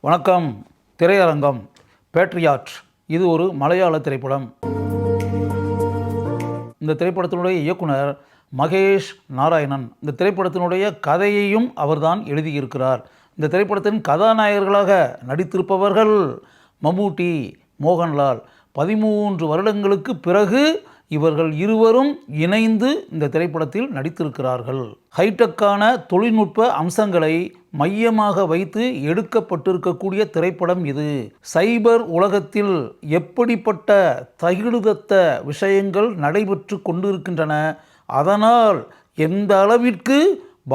வணக்கம். திரையரங்கம் பேட்ரியாட். இது ஒரு மலையாள திரைப்படம். இந்த திரைப்படத்தினுடைய இயக்குனர் மகேஷ் நாராயணன். இந்த திரைப்படத்தினுடைய கதையையும் அவர்தான் எழுதியிருக்கிறார். இந்த திரைப்படத்தின் கதாநாயகர்களாக நடித்திருப்பவர்கள் மம்முட்டி, மோகன்லால். 13 வருடங்களுக்கு பிறகு இவர்கள் இருவரும் இணைந்து இந்த திரைப்படத்தில் நடித்திருக்கிறார்கள். ஹைடெக்கான தொழில்நுட்ப அம்சங்களை மையமாக வைத்து எடுக்கப்பட்டிருக்கக்கூடிய திரைப்படம் இது. சைபர் உலகத்தில் எப்படிப்பட்ட தகிடுதத்த விஷயங்கள் நடைபெற்று கொண்டிருக்கின்றன, அதனால் எந்த அளவிற்கு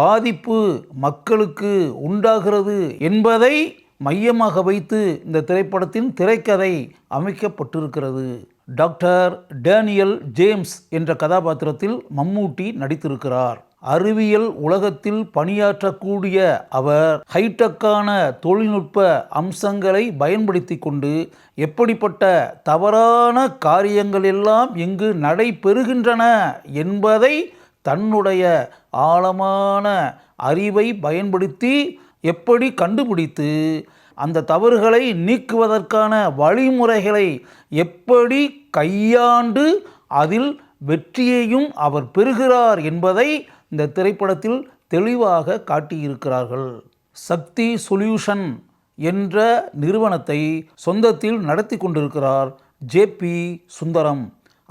பாதிப்பு மக்களுக்கு உண்டாகிறது என்பதை மையமாக வைத்து இந்த திரைப்படத்தின் திரைக்கதை அமைக்கப்பட்டிருக்கிறது. டாக்டர் டேனியல் ஜேம்ஸ் என்ற கதாபாத்திரத்தில் மம்முட்டி நடித்திருக்கிறார். அறிவியல் உலகத்தில் பணியாற்றக்கூடிய அவர் ஹைடெக்கான தொழில்நுட்ப அம்சங்களை பயன்படுத்தி கொண்டு எப்படிப்பட்ட தவறான காரியங்கள் எல்லாம் இங்கு நடைபெறுகின்றன என்பதை தன்னுடைய ஆழமான அறிவை பயன்படுத்தி எப்படி கண்டுபிடித்து அந்த தவறுகளை நீக்குவதற்கான வழிமுறைகளை எப்படி கையாண்டு அதில் வெற்றியையும் அவர் பெறுகிறார் என்பதை இந்த திரைப்படத்தில் தெளிவாக காட்டியிருக்கிறார்கள். சக்தி சொல்யூஷன் என்ற நிறுவனத்தை சொந்தத்தில் நடத்தி கொண்டிருக்கிறார் ஜே.பி. சுந்தரம்.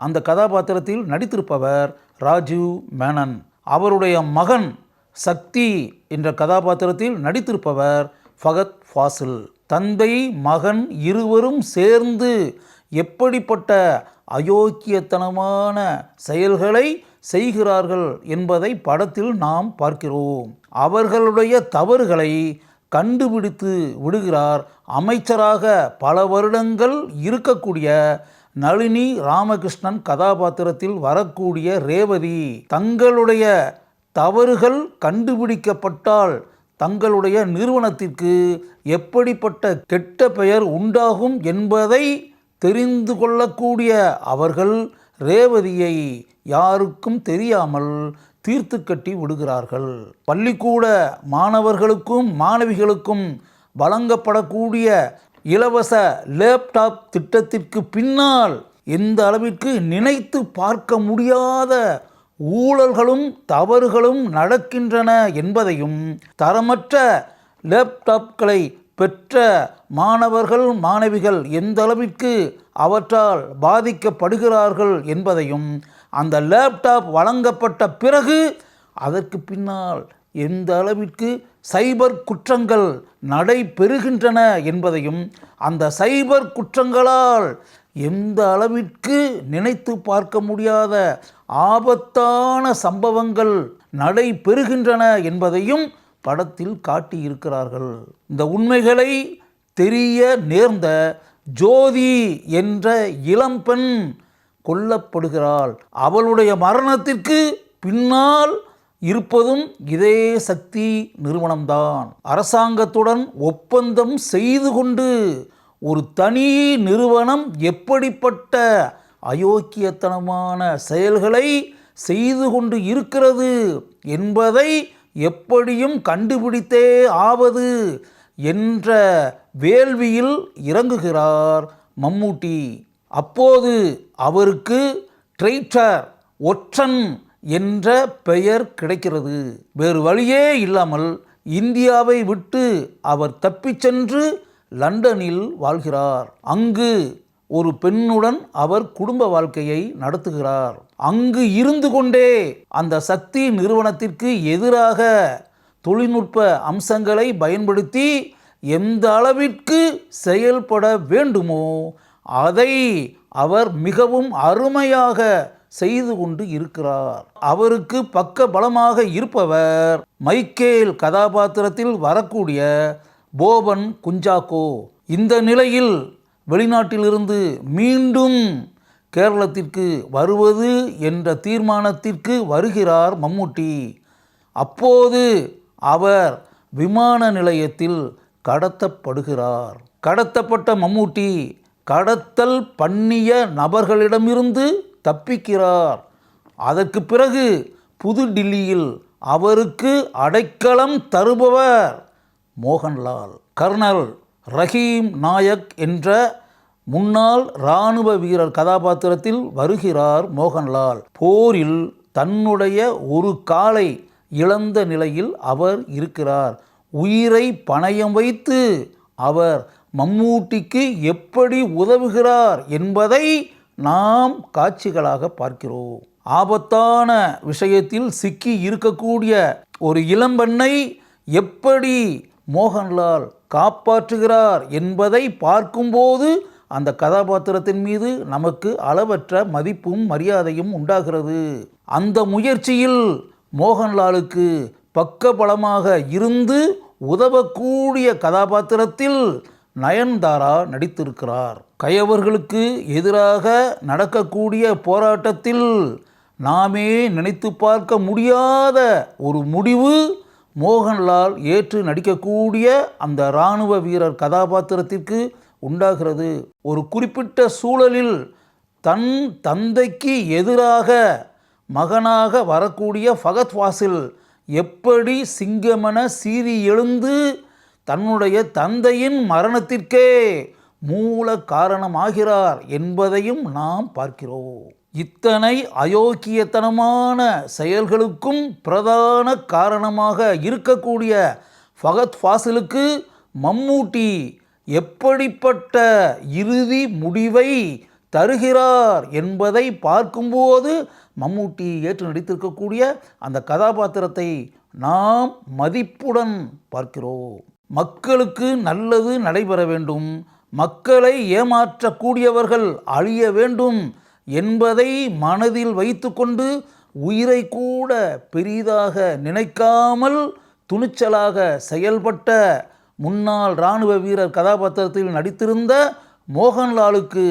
அந்த கதாபாத்திரத்தில் நடித்திருப்பவர் ராஜீவ் மேனன். அவருடைய மகன் சக்தி என்ற கதாபாத்திரத்தில் நடித்திருப்பவர் ஃபகத் ஃபாசில். தந்தை மகன் இருவரும் சேர்ந்து எப்படிப்பட்ட அயோக்கியத்தனமான செயல்களை செய்கிறார்கள் என்பதை படத்தில் நாம் பார்க்கிறோம். அவர்களுடைய தவறுகளை கண்டுபிடித்து விடுகிறார் அமைச்சராக பல வருடங்கள் இருக்கக்கூடிய நளினி ராமகிருஷ்ணன் கதாபாத்திரத்தில் வரக்கூடிய ரேவதி. தங்களுடைய தவறுகள் கண்டுபிடிக்கப்பட்டால் தங்களுடைய நிறுவனத்திற்கு எப்படிப்பட்ட கெட்ட பெயர் உண்டாகும் என்பதை தெரிந்து கொள்ளக்கூடிய அவர்கள் ரேவதியை யாருக்கும் தெரியாமல் தீர்த்து கட்டி விடுகிறார்கள். பள்ளிக்கூட மாணவர்களுக்கும் மாணவிகளுக்கும் வழங்கப்படக்கூடிய இலவச லேப்டாப் திட்டத்திற்கு பின்னால் எந்த அளவிற்கு நினைத்து பார்க்க முடியாத ஊழல்களும் தவறுகளும் நடக்கின்றன என்பதையும், தரமற்ற லேப்டாப்களை பெற்ற மாணவர்கள் மாணவிகள் எந்த அளவிற்கு அவற்றால் பாதிக்கப்படுகிறார்கள் என்பதையும், அந்த லேப்டாப் வழங்கப்பட்ட பிறகு அதற்கு பின்னால் எந்த அளவிற்கு சைபர் குற்றங்கள் நடைபெறுகின்றன என்பதையும், அந்த சைபர் குற்றங்களால் எந்த அளவிற்கு நினைத்து பார்க்க முடியாத ஆபத்தான சம்பவங்கள் நடைபெறுகின்றன என்பதையும் படத்தில் காட்டியிருக்கிறார்கள். இந்த உண்மைகளை தெரிய நேர்ந்த ஜோதி என்ற இளம்பெண் கொல்லப்படுகிறாள். அவளுடைய மரணத்திற்கு பின்னால் இருப்பதும் இதே சக்தி நிறுவனம்தான். அரசாங்கத்துடன் ஒப்பந்தம் செய்து கொண்டு ஒரு தனி நிறுவனம் எப்படிப்பட்ட அயோக்கியத்தனமான செயல்களை செய்து கொண்டு இருக்கிறது என்பதை எப்படியும் கண்டுபிடித்தே ஆவது என்ற வேள்வியில் இறங்குகிறார் மம்முட்டி. அப்போது அவருக்கு ட்ரைட்டர், ஒற்றன் என்ற பெயர் கிடைக்கிறது. வேறு வழியே இல்லாமல் இந்தியாவை விட்டு அவர் தப்பிச் சென்று லண்டனில் வாழ்கிறார். அங்கு ஒரு பெண்ணுடன் அவர் குடும்ப வாழ்க்கையை நடத்துகிறார். அங்கு இருந்து கொண்டே அந்த சக்தி நிறுவனத்திற்கு எதிராக தொழில்நுட்ப அம்சங்களை பயன்படுத்தி எந்த அளவிற்கு செயல்பட வேண்டுமோ அதை அவர் மிகவும் அருமையாக செய்து கொண்டு இருக்கிறார். அவருக்கு பக்க பலமாக இருப்பவர் மைக்கேல் கதாபாத்திரத்தில் வரக்கூடிய போபன் குஞ்சாக்கோ. இந்த நிலையில் வெளிநாட்டிலிருந்து மீண்டும் கேரளத்திற்கு வருவது என்ற தீர்மானத்திற்கு வருகிறார் மம்முட்டி. அப்போது அவர் விமான நிலையத்தில் கடத்தப்படுகிறார். கடத்தப்பட்ட மம்முட்டி கடத்தல் பண்ணிய நபர்களிடமிருந்து தப்பிக்கிறார். அதற்கு பிறகு புது டில்லியில் அவருக்கு அடைக்கலம் தருபவர் மோகன்லால். கர்னல் ரஹீம் நாயக் என்ற முன்னாள் இராணுவ வீரர் கதாபாத்திரத்தில் வருகிறார் மோகன்லால். போரில் தன்னுடைய ஒரு காலை இழந்த நிலையில் அவர் இருக்கிறார். உயிரை பணயம் வைத்து அவர் மம்மூட்டிக்கு எப்படி உதவுகிறார் என்பதை நாம் காட்சிகளாக பார்க்கிறோம். ஆபத்தான விஷயத்தில் சிக்கி இருக்கக்கூடிய ஒரு இளம்பெண்ணை எப்படி மோகன்லால் காப்பாற்றுகிறார் என்பதை பார்க்கும்போது அந்த கதாபாத்திரத்தின் மீது நமக்கு அளவற்ற மதிப்பும் மரியாதையும் உண்டாகிறது. அந்த முயற்சியில் மோகன்லாலுக்கு பக்கபலமாக இருந்து உதவக்கூடிய கதாபாத்திரத்தில் நயன்தாரா நடித்திருக்கிறார். கயவர்களுக்கு எதிராக நடக்கக்கூடிய போராட்டத்தில் நாமே நினைத்து பார்க்க முடியாத ஒரு முடிவு மோகன்லால் ஏற்று நடிக்கக்கூடிய அந்த இராணுவ வீரர் கதாபாத்திரத்திற்கு உண்டாகிறது. ஒரு குறிப்பிட்ட சூழலில் தன் தந்தைக்கு எதிராக மகனாக வரக்கூடிய ஃபகத் ஃபாசில் எப்படி சிங்கமென சீறி எழுந்து தன்னுடைய தந்தையின் மரணத்திற்கே மூல காரணமாகிறார் என்பதையும் நாம் பார்க்கிறோம். இத்தனை அயோக்கியத்தனமான செயல்களுக்கும் பிரதான காரணமாக இருக்கக்கூடிய ஃபகத் ஃபாசிலுக்கு மம்மூட்டி எப்படிப்பட்ட இறுதி முடிவை தருகிறார் என்பதை பார்க்கும்போது மம்மூட்டி ஏற்று நடித்திருக்கக்கூடிய அந்த கதாபாத்திரத்தை நாம் மதிப்புடன் பார்க்கிறோம். மக்களுக்கு நல்லது நடைபெற வேண்டும், மக்களை ஏமாற்றக்கூடியவர்கள் அழிய வேண்டும் என்பதை மனதில் வைத்துக்கொண்டு உயிரை கூட பெரிதாக நினைக்காமல் துணிச்சலாக செயல்பட்ட முன்னாள் இராணுவ வீரர் கதாபாத்திரத்தில் நடித்திருந்த மோகன்லாலுக்கு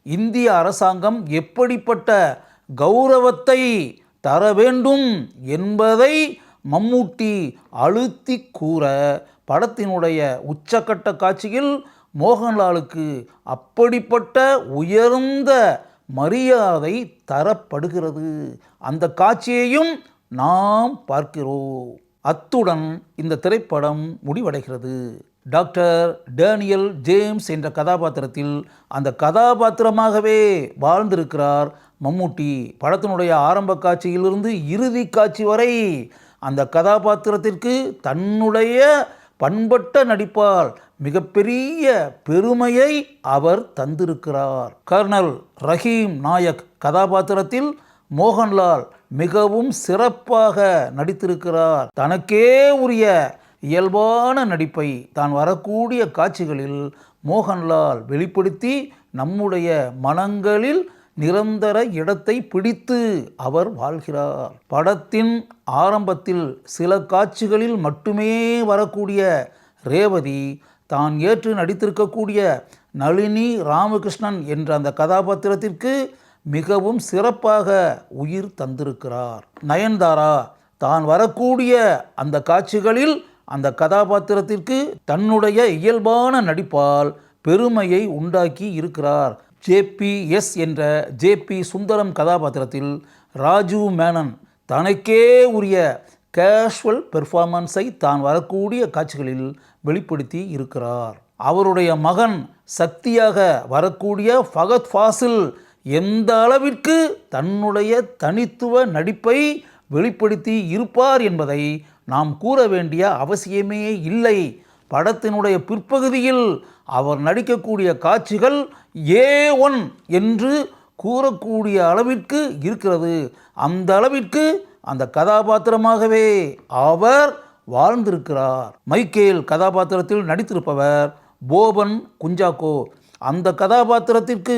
இந்திய அரசாங்கம் எப்படிப்பட்ட கௌரவத்தை தர வேண்டும் என்பதை மம்மூட்டி அழுத்தி கூற படத்தினுடைய உச்சக்கட்ட காட்சியில் மோகன்லாலுக்கு அப்படிப்பட்ட உயர்ந்த மரியாதை தரப்படுகிறது. அந்த காட்சியையும் நாம் பார்க்கிறோம். அத்துடன் இந்த திரைப்படம் முடிவடைகிறது. டாக்டர் டேனியல் ஜேம்ஸ் என்ற கதாபாத்திரத்தில் அந்த கதாபாத்திரமாகவே வாழ்ந்திருக்கிறார் மம்மூட்டி. படத்தினுடைய ஆரம்ப காட்சியிலிருந்து இறுதி காட்சி வரை அந்த கதாபாத்திரத்திற்கு தன்னுடைய பண்பட்ட நடிப்பால் மிகப்பெரிய பெருமையை அவர் தந்திருக்கிறார். கர்னல் ரஹீம் நாயக் கதாபாத்திரத்தில் மோகன்லால் மிகவும் சிறப்பாக நடித்திருக்கிறார். தனக்கே உரிய இயல்பான நடிப்பை தான் வரக்கூடிய காட்சிகளில் மோகன்லால் வெளிப்படுத்தி நம்முடைய மனங்களில் நிரந்தர இடத்தை பிடித்து அவர் வாழ்கிறார். படத்தின் ஆரம்பத்தில் சில காட்சிகளில் மட்டுமே வரக்கூடிய ரேவதி தான் ஏற்று நடித்திருக்கக்கூடிய நளினி ராமகிருஷ்ணன் என்ற அந்த கதாபாத்திரத்திற்கு மிகவும் சிறப்பாக உயிர் தந்திருக்கிறார். நயன்தாரா தான் வரக்கூடிய அந்த காட்சிகளில் அந்த கதாபாத்திரத்திற்கு தன்னுடைய இயல்பான நடிப்பால் பெருமையை உண்டாக்கி இருக்கிறார். ஜேபிஎஸ் என்ற ஜேபி சுந்தரம் கதாபாத்திரத்தில் ராஜீவ் மேனன் தனக்கே உரிய கேஷுவல் பெர்ஃபார்மன்ஸை தான் வரக்கூடிய காட்சிகளில் வெளிப்படுத்தி இருக்கிறார். அவருடைய மகன் சக்தியாக வரக்கூடிய ஃபகத் ஃபாசில் எந்த அளவிற்கு தன்னுடைய தனித்துவ நடிப்பை வெளிப்படுத்தி இருப்பார் என்பதை நாம் கூற வேண்டிய அவசியமே இல்லை. படத்தினுடைய பிற்பகுதியில் அவர் நடிக்கக்கூடிய காட்சிகள் A1 என்று கூறக்கூடிய அளவிற்கு இருக்கிறது. அந்த அளவிற்கு அந்த கதாபாத்திரமாகவே அவர் வாழ்ந்திருக்கிறார். மைக்கேல் கதாபாத்திரத்தில் நடித்திருப்பவர் போபன் குஞ்சாக்கோ. அந்த கதாபாத்திரத்திற்கு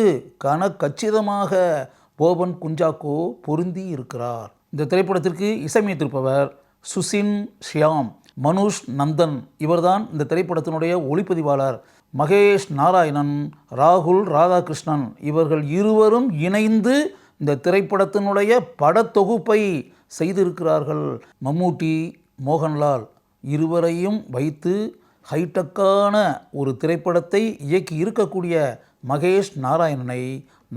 கச்சிதமாக போபன் குஞ்சாக்கோ பொருந்தி இருக்கிறார். இந்த திரைப்படத்திற்கு இசையமைத்திருப்பவர் சுசின் ஷியாம். மனுஷ் நந்தன் இவர்தான் இந்த திரைப்படத்தினுடைய ஒளிப்பதிவாளர். மகேஷ் நாராயணன், ராகுல் ராதாகிருஷ்ணன் இவர்கள் இருவரும் இணைந்து இந்த திரைப்படத்தினுடைய படத்தொகுப்பை செய்திருக்கிறார்கள். மம்மூட்டி, மோகன்லால் இருவரையும் வைத்து ஹைடெக்கான ஒரு திரைப்படத்தை இயக்கி இருக்கக்கூடிய மகேஷ் நாராயணனை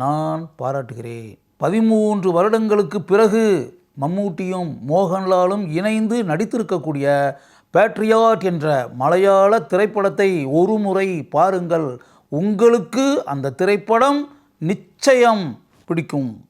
நான் பாராட்டுகிறேன். 13 வருடங்களுக்கு பிறகு மம்மூட்டியும் மோகன்லாலும் இணைந்து நடித்திருக்கக்கூடிய பேட்ரியாட் என்ற மலையாள திரைப்படத்தை ஒரு முறை பாருங்கள். உங்களுக்கு அந்த திரைப்படம் நிச்சயம் பிடிக்கும்.